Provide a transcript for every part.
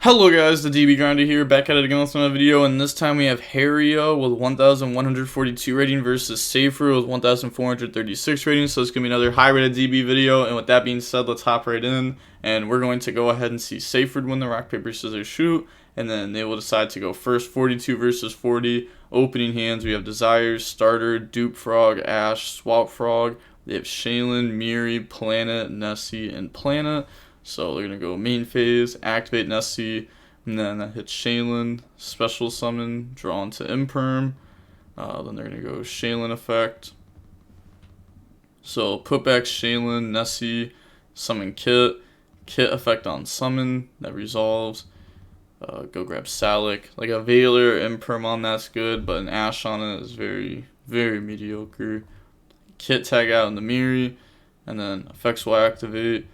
Hello guys, the DB Grinder here, back at it again with another video, and this time we have YuGiOh with 1,142 rating versus Safer with 1,436 rating, so it's going to be another high rated DB video, and with that being said, let's hop right in, and we're going to go ahead and see Safer win the rock, paper, scissors, shoot, and then they will decide to go first. 42 versus 40, opening hands, we have Desires, Starter, Dupe Frog, Ash, Swap Frog, they have Shaylin, Miri, Planet, Nessie, and Planet. So they're going to go main phase, activate Nessie, and then that hits Shaylin, special summon, draw into Imperm. Then they're going to go Shaylin effect. So put back Shaylin, Nessie, summon Kit effect on summon, that resolves. Go grab Salic. Like a Veiler, Imperm on that's good, but an Ash on it is very, very mediocre. Kit tag out in the Miri, and then effects will activate.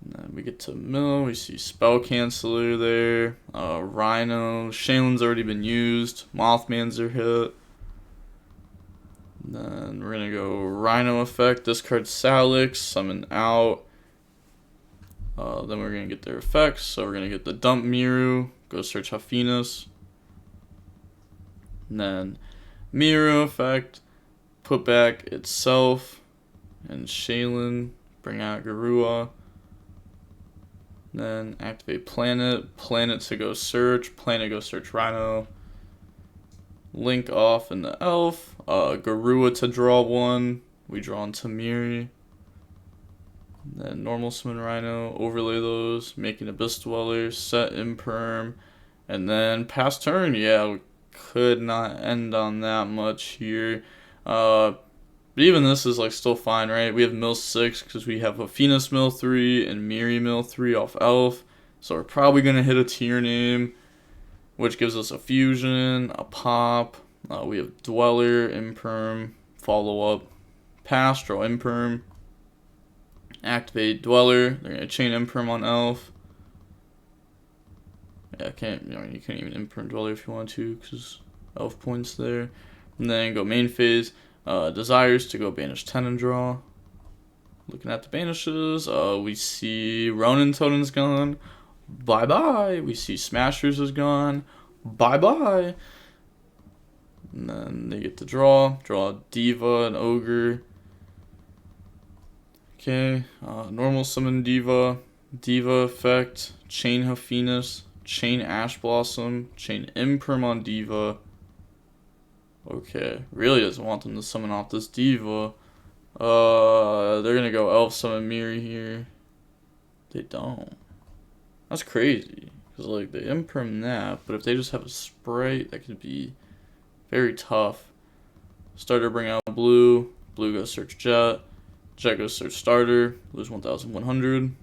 And then we get to mill, we see Spell Canceller there, Rhino, Shaylin's already been used, Mothman's are hit. And then we're going to go Rhino effect, discard Salix, summon out. Then we're going to get their effects, so we're going to get the Dump Miru, go search Huffinus. And then Miru effect, put back itself, and Shaylin, bring out Garua. Then activate Planet to go search, Planet go search Rhino. Link off in the Elf, Garua to draw one, we draw into Miri. Then normal summon Rhino, overlay those, make an Abyss Dweller, set Imperm, and then pass turn. Yeah, we could not end on that much here. But even this is like still fine, right? We have mill 6 because we have a Phoenix mill 3 and Miri mill 3 off Elf. So we're probably going to hit a tier name, which gives us a fusion, a pop. We have Dweller, Imperm, follow up, pass, draw Imperm, activate Dweller. They're going to chain Imperm on Elf. Yeah, you can't even Imperm Dweller if you want to because Elf points there. And then go main phase. Desires to go banish 10 and draw. Looking at the banishes, we see Ronin Totem's gone. Bye bye. We see Smashers is gone. Bye bye. And then they get to draw Diva and Ogre. Okay, normal summon Diva effect, chain Huffinus, chain Ash Blossom, chain Imperm on Diva. Okay, really doesn't want them to summon off this Diva. They're gonna go Elf summon Miri here. They don't. That's crazy. Because, like, they Imperm that, but if they just have a Spright, that could be very tough. Starter bring out Blue. Blue goes search Jet. Jet goes search Starter. Lose 1,100.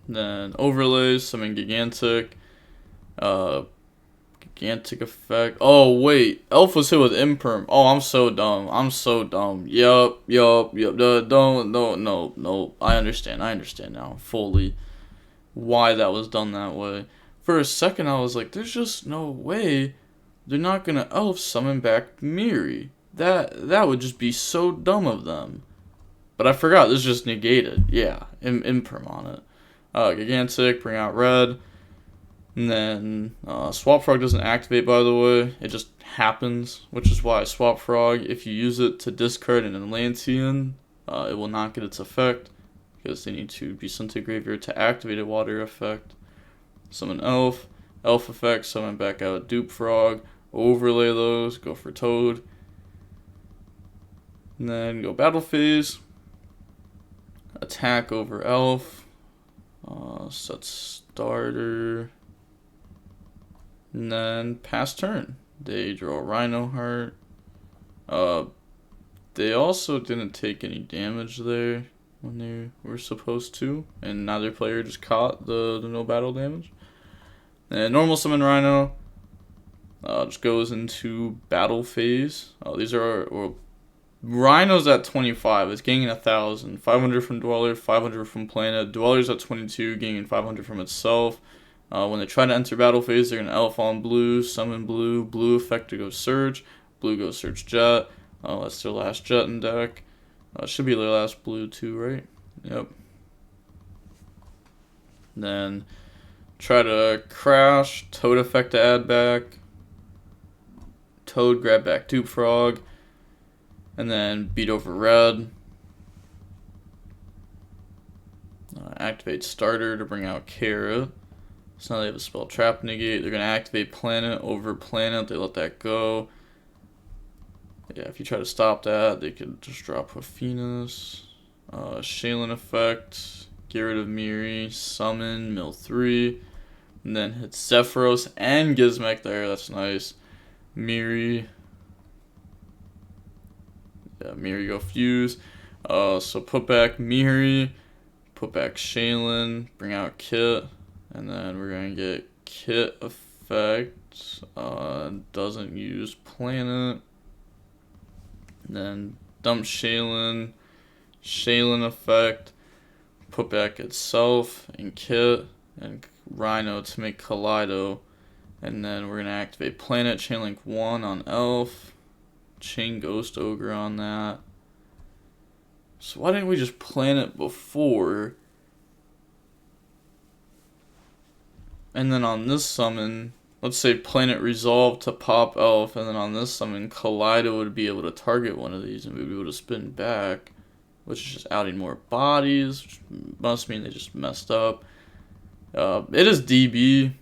Then overlays, summon Gigantic. Gigantic effect. Oh, wait. Elf was hit with Imperm. Oh, I'm so dumb. Yup. No. I understand now fully why that was done that way. For a second, I was like, there's just no way they're not going to Elf summon back Miri. That would just be so dumb of them. But I forgot. This is just negated. Yeah. Imperm on it. Gigantic. Bring out red. And then Swap Frog doesn't activate, by the way. It just happens, which is why Swap Frog, if you use it to discard an Atlantean, it will not get its effect because they need to be sent to graveyard to activate a water effect. Summon Elf effect, summon back out Dupe Frog, overlay those, go for Toad. And then go battle phase, attack over Elf, set starter. And then pass turn. They draw Rhino Heart. They also didn't take any damage there when they were supposed to. And neither player just caught the no battle damage. And normal summon Rhino. Just goes into battle phase. These are Rhino's at 25. It's gaining 1,000. 500 from Dweller, 500 from Planet. Dweller's at 22, gaining 500 from itself. When they try to enter battle phase, they're going to Elf on Blue, summon Blue effect to go search, Blue goes search Jet. That's their last Jet in deck. Should be their last Blue too, right? Yep. Then try to crash, Toad effect to add back, Toad grab back Dupe Frog, and then beat over red. Activate starter to bring out Carrot. So now they have a spell trap negate. They're going to activate planet over planet. They let that go. Yeah, if you try to stop that, they could just drop Hafina's. Shaylin effect. Get rid of Miri. Summon. Mill 3. And then hit Zephyros and Gizmek there. That's nice. Miri. Yeah, Miri go fuse. So put back Miri. Put back Shaylin. Bring out Kit. And then we're going to get Kit effect. Doesn't use planet. And then dump Shaylin. Shaylin effect. Put back itself and Kit. And Rhino to make Kaleido. And then we're going to activate planet. Chainlink 1 on Elf. Chain Ghost Ogre on that. So why didn't we just plan it before? And then on this summon, let's say Planet Resolve to pop Elf, and then on this summon, Kaleido would be able to target one of these, and we'd be able to spin back, which is just outing more bodies, which must mean they just messed up. It is DB,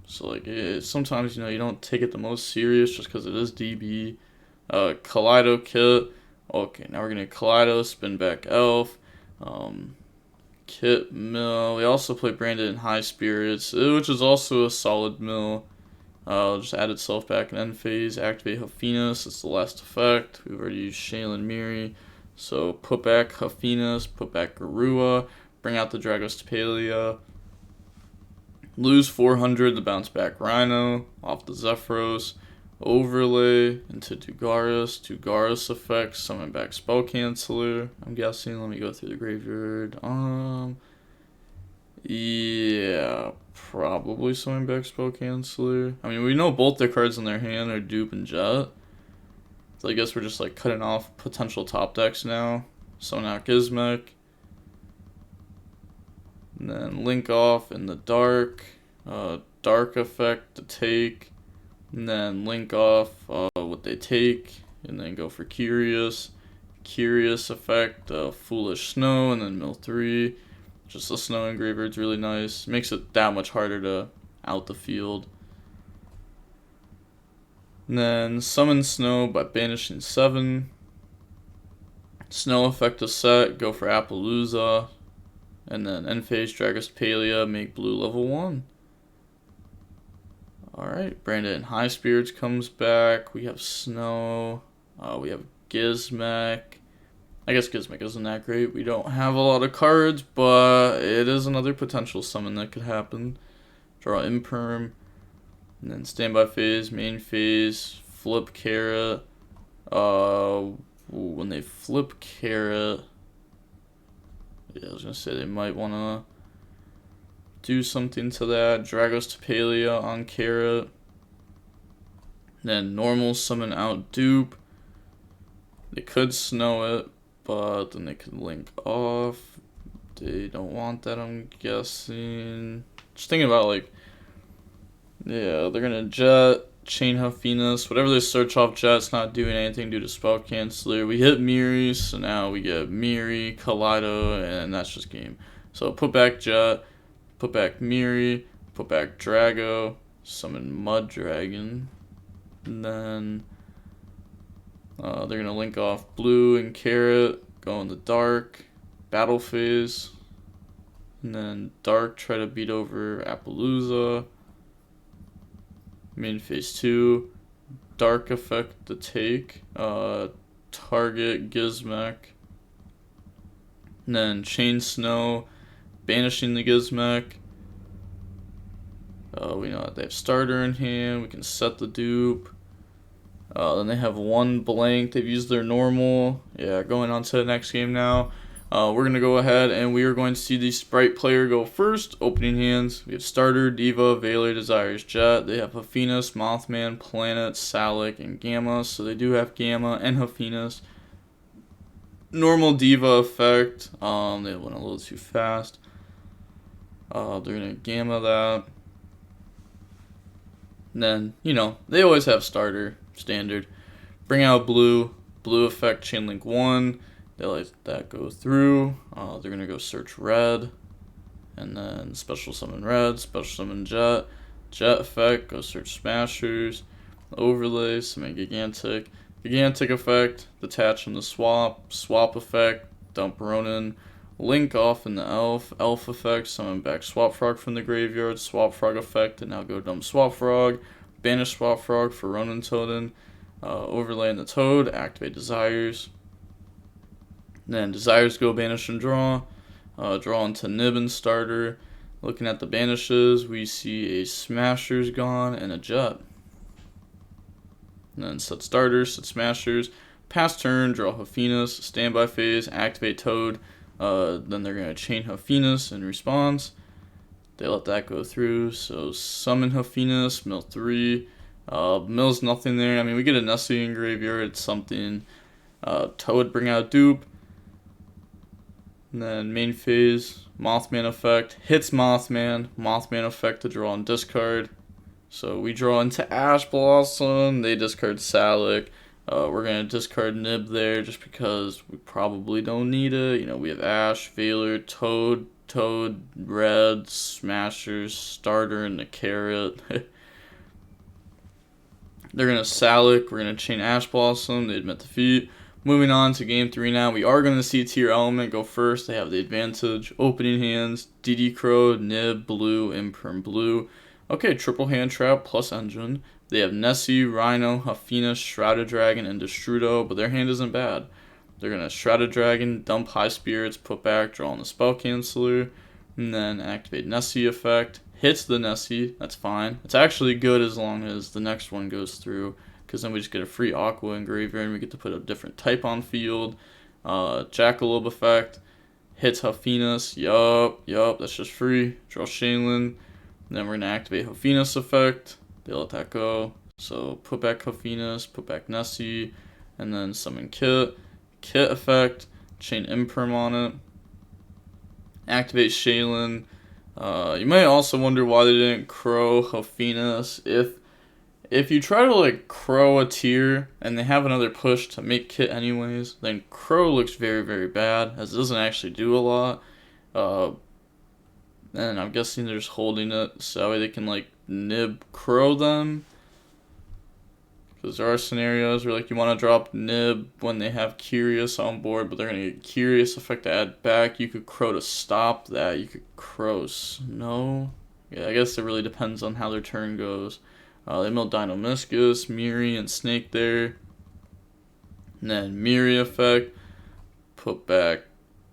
so like sometimes you don't take it the most serious just because it is DB. Kaleido Kit. Okay, now we're gonna Kaleido, spin back Elf. Kit mill. We also play Branded in High Spirits, which is also a solid mill. Just add itself back in end phase. Activate Hafina's. It's the last effect. We've already used Shaylin Miri. So put back Hafina's, put back Garua, bring out the Dragostapelia. Lose 400 to bounce back Rhino off the Zephyros. Overlay into Dugaris effects, summon back Spell Canceller, I'm guessing. Let me go through the graveyard. Yeah, probably summon back Spell Canceller. I mean, we know both their cards in their hand are Dupe and Jet. So I guess we're just like cutting off potential top decks now. Summon out Gizmek. And then link off in the dark. Dark effect to take. And then link off what they take, and then go for Curious effect, Foolish Snow, and then mill 3. Just the snow in graveyard's really nice. Makes it that much harder to out the field. And then summon Snow by banishing 7. Snow effect to set, go for Appaloosa, and then end phase Dragostapelia, make blue level 1. Alright, Branded in High Spirits comes back. We have Snow. We have Gizmek. I guess Gizmek isn't that great. We don't have a lot of cards, but it is another potential summon that could happen. Draw Imperm. And then standby phase, main phase, flip Carrot. When they flip Carrot, yeah, I was going to say they might want to do something to that. Dragostapelia on Carrot. Then normal summon out Dupe. They could snow it, but then they could link off. They don't want that, I'm guessing. Just thinking about like, yeah, they're gonna Jet, Chain Hafina's, whatever they search off Jet's not doing anything due to Spell Canceller. We hit Miri, so now we get Miri, Kaleido, and that's just game. So put back Jet. Put back Miri, put back Drago, summon Mud Dragon, and then they're going to link off Blue and Carrot, go in the Dark, Battle Phase, and then Dark try to beat over Appaloosa, main phase 2, Dark effect to take, target Gizmek, and then Chain Snow, banishing the Gizmek. We know that they have starter in hand. We can set the dupe. Then they have one blank. They've used their normal. Yeah, going on to the next game now. We're going to go ahead and we are going to see the Spright player go first. Opening hands. We have starter, Diva, Veiler, Desires, Jet. They have Hafina's, Mothman, Planet, Salic, and Gamma. So they do have Gamma and Hafina's. Normal Diva effect. They went a little too fast. They're gonna gamma that. And then, you know, they always have starter, standard. Bring out blue, blue effect, chain link 1. They let that go through. They're gonna go search red. And then special summon red, special summon jet. Jet effect, go search smashers. Overlay, summon gigantic. Gigantic effect, detach from the swap. Swap effect, dump Ronin. Link off in the elf. Elf effect, summon back Swap Frog from the graveyard. Swap Frog effect, and now go dump Swap Frog. Banish Swap Frog for Ronin Totem. Overlay in the Toad, activate Desires. Then Desires go banish and draw. Draw into Nib and starter. Looking at the banishes, we see a Smashers gone and a Jet. And then set starters, set Smashers. Pass turn, draw Hafenus. Standby phase, activate Toad. Then they're going to chain Hafenus in response. They let that go through. So summon Hafenus, mill 3. Mill's nothing there. I mean, we get a Nessie in graveyard. It's something. Toad bring out dupe. And then main phase, Mothman effect. Hits Mothman. Mothman effect to draw and discard. So we draw into Ash Blossom. They discard Salic. We're going to discard Nib there just because we probably don't need it. You know, we have Ash, Veiler, Toad, Red, Smashers, Starter, and the Carrot. They're going to Salic. We're going to chain Ash Blossom. They admit defeat. Moving on to game 3 now. We are going to see Tearlament go first. They have the advantage. Opening hands, DD Crow, Nib, Blue, Imperm Blue. Okay, triple hand trap plus engine. They have Nessie, Rhino, Hafenus, Shrouded Dragon, and Destrudo, but their hand isn't bad. They're going to Shrouded Dragon, dump High Spirits, put back, draw on the Spell Canceller, and then activate Nessie effect. Hits the Nessie, that's fine. It's actually good as long as the next one goes through, because then we just get a free Aqua in graveyard, and we get to put a different type on field. Jackalope effect, hits Hafenus, yup, that's just free. Draw Shaylin. Then we're going to activate Hafenus effect. They let that go. So put back Hafenus, put back Nessie, and then summon Kit. Kit effect, chain Imperm on it. Activate Shaylin. You might also wonder why they didn't crow Hafenus. If you try to like crow a tier and they have another push to make Kit anyways, then crow looks very, very bad, as it doesn't actually do a lot. And I'm guessing they're just holding it so that way they can like Nib crow them. Because there are scenarios where like you want to drop Nib when they have Curious on board, but they're going to get Curious effect to add back. You could crow to stop that. You could crow Snow. Yeah, I guess it really depends on how their turn goes. They mill Dinomischus, Miri, and Snake there. And then Miri effect. Put back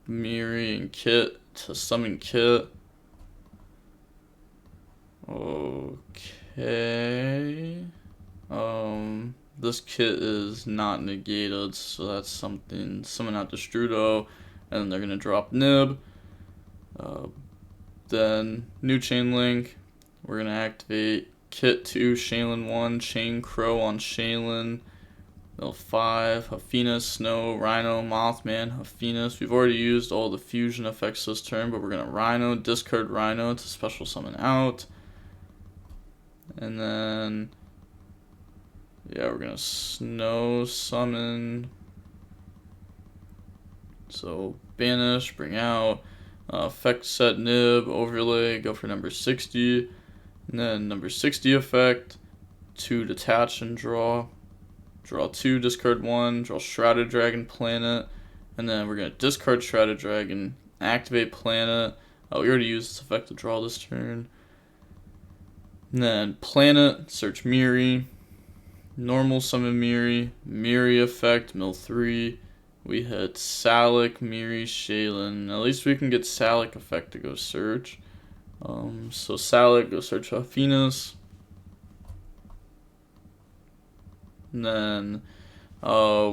Miri and Kit to summon Kit. Okay. This Kit is not negated, so that's something. Summon out Destrudo, and then they're gonna drop Nib. Then new chain link. We're gonna activate Kit 2, Shaylin 1, chain Crow on Shaylin. Mill 5, Hafenus, Snow, Rhino, Mothman, Hafenus. We've already used all the fusion effects this turn, but we're gonna Rhino, discard Rhino to special summon out. And then, yeah, we're going to Snow summon. So, banish, bring out, effect set Nib, overlay, go for number 60. And then number 60 effect, 2 detach and draw. Draw 2, discard 1, draw Shrouded Dragon, Planet. And then we're going to discard Shrouded Dragon, activate Planet. We already used this effect to draw this turn. And then Planet, search Miri, normal summon Miri, Miri effect, mill 3. We hit Salic, Miri, Shaylin. At least we can get Salic effect to go search. So Salic, go search Hafenus. And then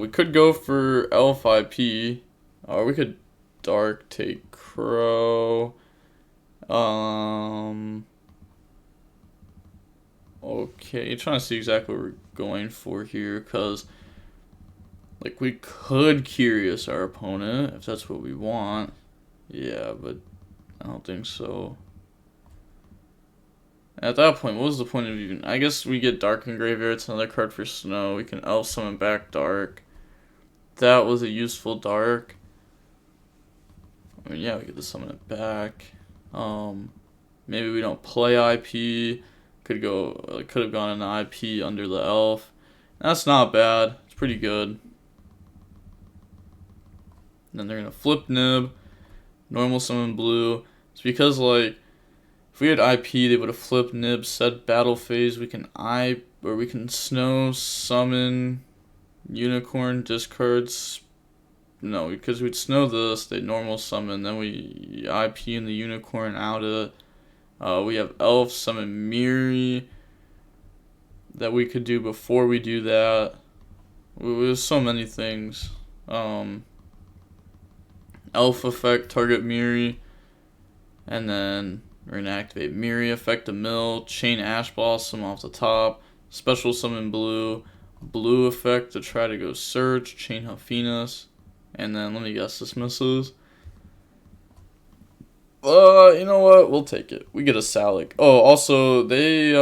we could go for Elf IP, or we could Dark take Crow. Okay, trying to see exactly what we're going for here, because like we could Curious our opponent if that's what we want. Yeah, but I don't think so. At that point, what was the point of even... I guess we get Dark in Graveyard. It's another card for Snow. We can Elf summon back Dark. That was a useful Dark. I mean, yeah, we get to summon it back. Maybe we don't play IP. Could have gone into IP under the Elf. That's not bad. It's pretty good. Then they're gonna flip Nib. Normal summon blue. It's because, like, if we had IP, they would have flipped Nib, set battle phase. We can Snow summon Unicorn, discards. No, because we'd Snow this, they normal summon, then we IP in the Unicorn out of it. We have Elf summon Miri that we could do before we do that. There's so many things. Elf effect, target Miri, and then we're going to activate Miri effect, a mill, chain Ash Blossom off the top, special summon blue, blue effect to try to go search, chain Haffinas, and then let me guess this misses. You know what? We'll take it. We get a Salic. Oh, also they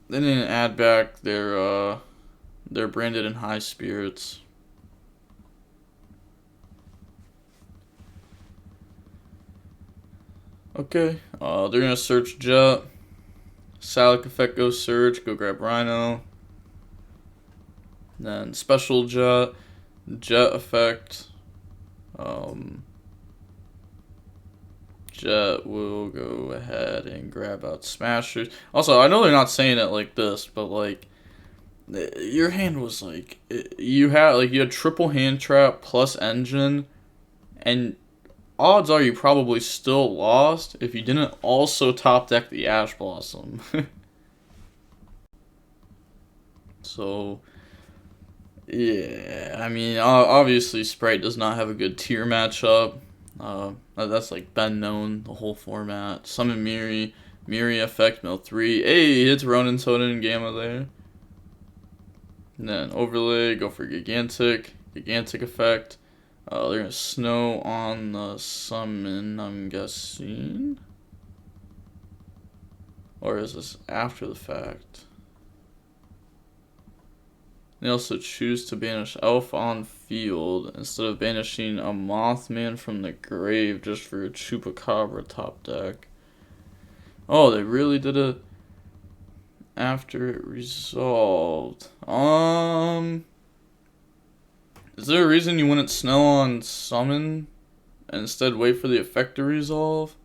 didn't add back their branded in high spirits. Okay, they're gonna search Jet. Salic effect goes search, go grab Rhino. Then special Jet, Jet effect. Jet will go ahead and grab out Smashers. Also, I know they're not saying it like this, but like your hand was like you had triple hand trap plus engine, and odds are you probably still lost if you didn't also top deck the Ash Blossom. So, yeah, I mean, obviously Spright does not have a good tier matchup. That's like been known the whole format. Summon Miri, Miri effect, mill 3. Hey, it's Ronin Totem and Gamma there. And then overlay, go for Gigantic effect. They're gonna Snow on the summon, I'm guessing. Or is this after the fact? They also choose to banish Elf on field instead of banishing a Mothman from the grave just for a Chupacabra top deck. Oh, they really did it after it resolved. Is there a reason you wouldn't Snow on summon and instead wait for the effect to resolve?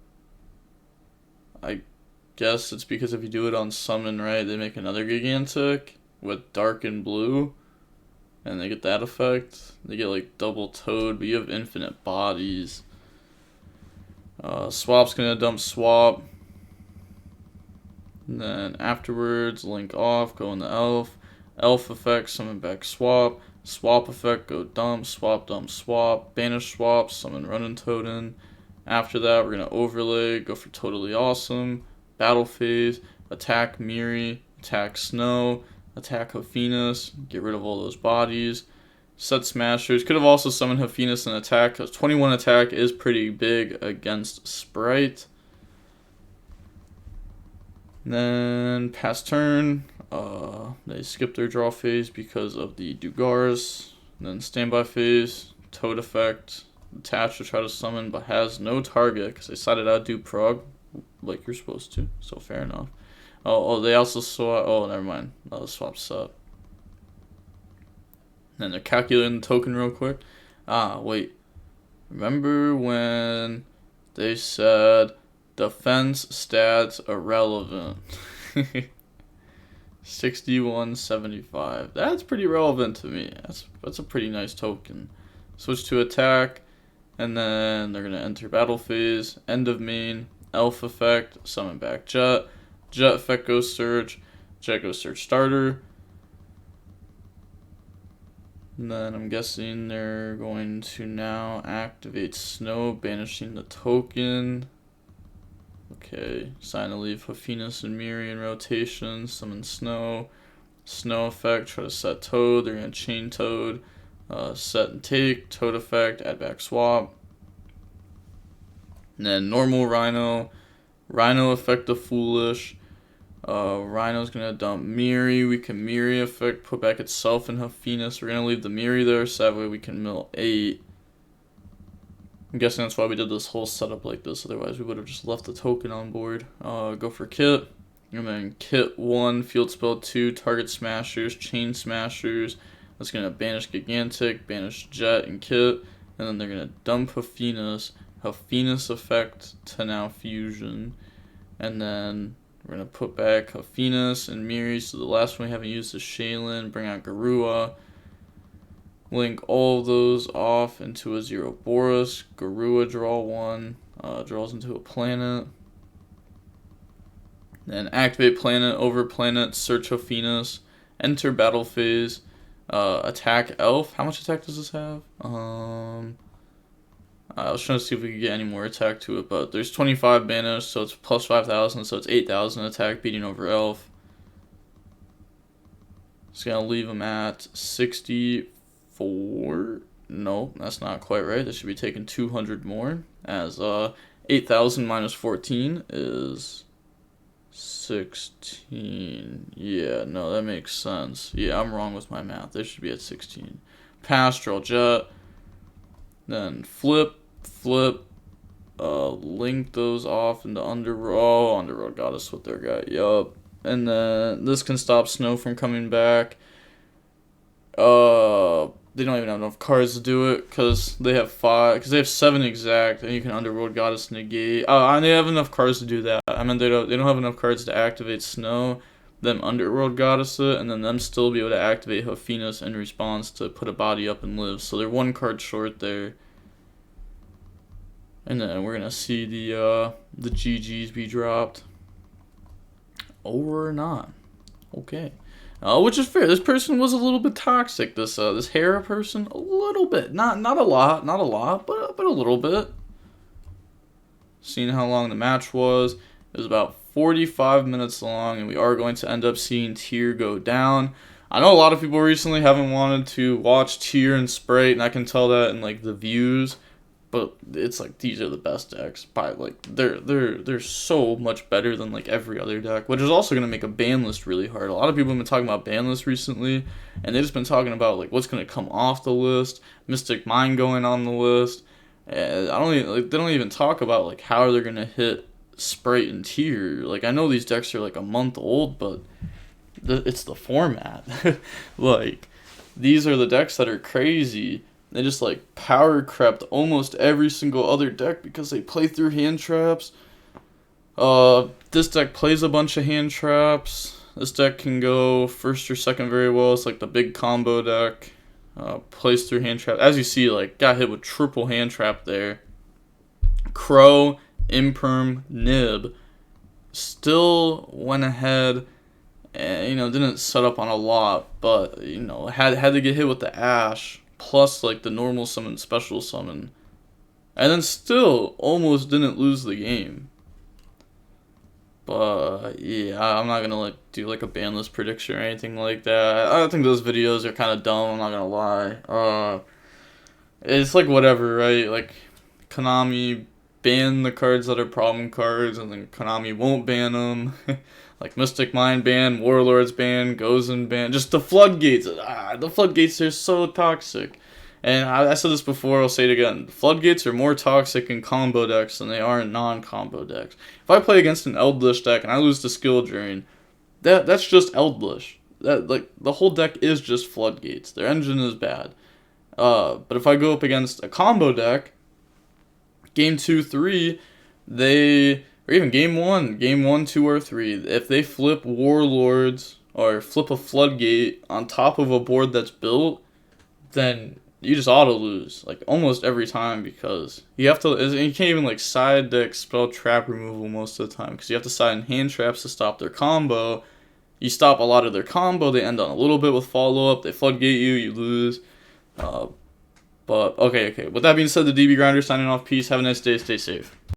I guess it's because if you do it on summon, right, they make another Gigantic with dark and blue, and they get that effect. They get like double Toad, but you have infinite bodies. Swap's gonna dump Swap. And then afterwards, link off, go in the Elf. Elf effect, summon back Swap. Swap effect, go dump, swap, banish Swap, summon Ronin Totem. After that, we're gonna overlay, go for Totally Awesome, battle phase, attack Miri, attack Snow, attack Haffinas, get rid of all those bodies, set Smashers. Could have also summoned Haffinas and attack, because 21 attack is pretty big against Spright. Then past turn, they skip their draw phase because of the Dugaris. Then standby phase, Toad effect, attach to try to summon, but has no target because they decided I'd do prog like you're supposed to. So fair enough. Oh, they also saw. Oh, never mind. The swap's up. Then they're calculating the token real quick. Wait. Remember when they said defense stats irrelevant? 6175. That's pretty relevant to me. That's a pretty nice token. Switch to attack, and then they're gonna enter battle phase. End of main. Elf effect. Summon back Jet. Jet effect goes search. Jet goes search starter. And then I'm guessing they're going to now activate Snow, banishing the token. Okay, sign to leave Haffinas and Miri in rotation. Summon Snow. Snow effect, try to set Toad. They're going to chain Toad. Set and take. Toad effect, add back Swap. And then normal Rhino. Rhino effect of Foolish. Rhino's gonna dump Miri. We can Miri effect, put back itself in Hafenus. We're gonna leave the Miri there, so that way we can mill 8. I'm guessing that's why we did this whole setup like this, otherwise we would have just left the token on board. Go for Kit. And then Kit 1, Field Spell 2, Target Smashers, Chain Smashers. That's gonna banish Gigantic, banish Jet and Kit. And then they're gonna dump Hafenus. Hafenus effect to now Fusion. And then we're going to put back Hafenus and Miri. So the last one we haven't used is Shaylin. Bring out Garua. Link all of those off into a 0 Boros. Garua draw 1. Draws into a planet. Then activate planet, over planet, search Hafenus. Enter battle phase. Attack elf. How much attack does this have? I was trying to see if we could get any more attack to it, but there's 25 banish, so it's plus 5,000, so it's 8,000 attack beating over elf. Just gonna leave him at 64. No, that's not quite right. This should be taking 200 more, as 8,000 minus 14 is 16. Yeah, no, that makes sense. Yeah, I'm wrong with my math. They should be at 16. Pastoral Jet. Then flip, link those off into Underworld. Oh, Underworld got us with their guy. Yup. And then this can stop Snow from coming back. They don't even have enough cards to do it because they have 5. Because they have 7 exact, and you can Underworld Goddess negate. And they have enough cards to do that. I mean, they don't have enough cards to activate Snow. Them Underworld Goddess it, and then them still be able to activate Hafenus in response to put a body up and live. So they're 1 card short there. And then we're gonna see the GGs be dropped. Or not. Okay. Which is fair. This person was a little bit toxic. This Hera person, a little bit. Not a lot, but a little bit. Seeing how long the match was, it was about 45 minutes long, and we are going to end up seeing Tier go down. I know a lot of people recently haven't wanted to watch Tier and Spright, and I can tell that in like the views. But it's like these are the best decks by like they're so much better than like every other deck, which is also gonna make a ban list really hard. A lot of people have been talking about ban lists recently, and they've just been talking about like what's gonna come off the list, Mystic Mind going on the list. And they don't even talk about like how they're gonna hit Spright and Tier. Like I know these decks are like a month old, but it's the format. Like these are the decks that are crazy. They just like power crept almost every single other deck because they play through hand traps. This deck plays a bunch of hand traps. This deck can go first or second very well. It's like the big combo deck. Plays through hand trap. As you see, like got hit with triple hand trap there. Crow, Imperm, Nib still went ahead and didn't set up on a lot, but had to get hit with the Ash. Plus, like, the normal summon, special summon. And then still almost didn't lose the game. But, yeah, I'm not gonna, like, do, like, a ban list prediction or anything like that. I think those videos are kind of dumb, I'm not gonna lie. It's, like, whatever, right? Like, Konami ban the cards that are problem cards, and then Konami won't ban them. Like Mystic Mind ban, Warlords ban, Gozen ban, just the floodgates. The floodgates are so toxic. And I said this before, I'll say it again. Floodgates are more toxic in combo decks than they are in non-combo decks. If I play against an Eldritch deck and I lose to Skill Drain, that's just Eldritch. Like the whole deck is just floodgates. Their engine is bad. But if I go up against a combo deck, game 2, 3, or even game 1, 2, or 3, if they flip Warlords or flip a Floodgate on top of a board that's built, then you just auto lose, like almost every time, because you can't even like side deck spell trap removal most of the time, because you have to side in hand traps to stop their combo. You stop a lot of their combo, they end on a little bit with follow up, they Floodgate you lose. But okay. With that being said, the DB Grinder signing off. Peace. Have a nice day. Stay safe.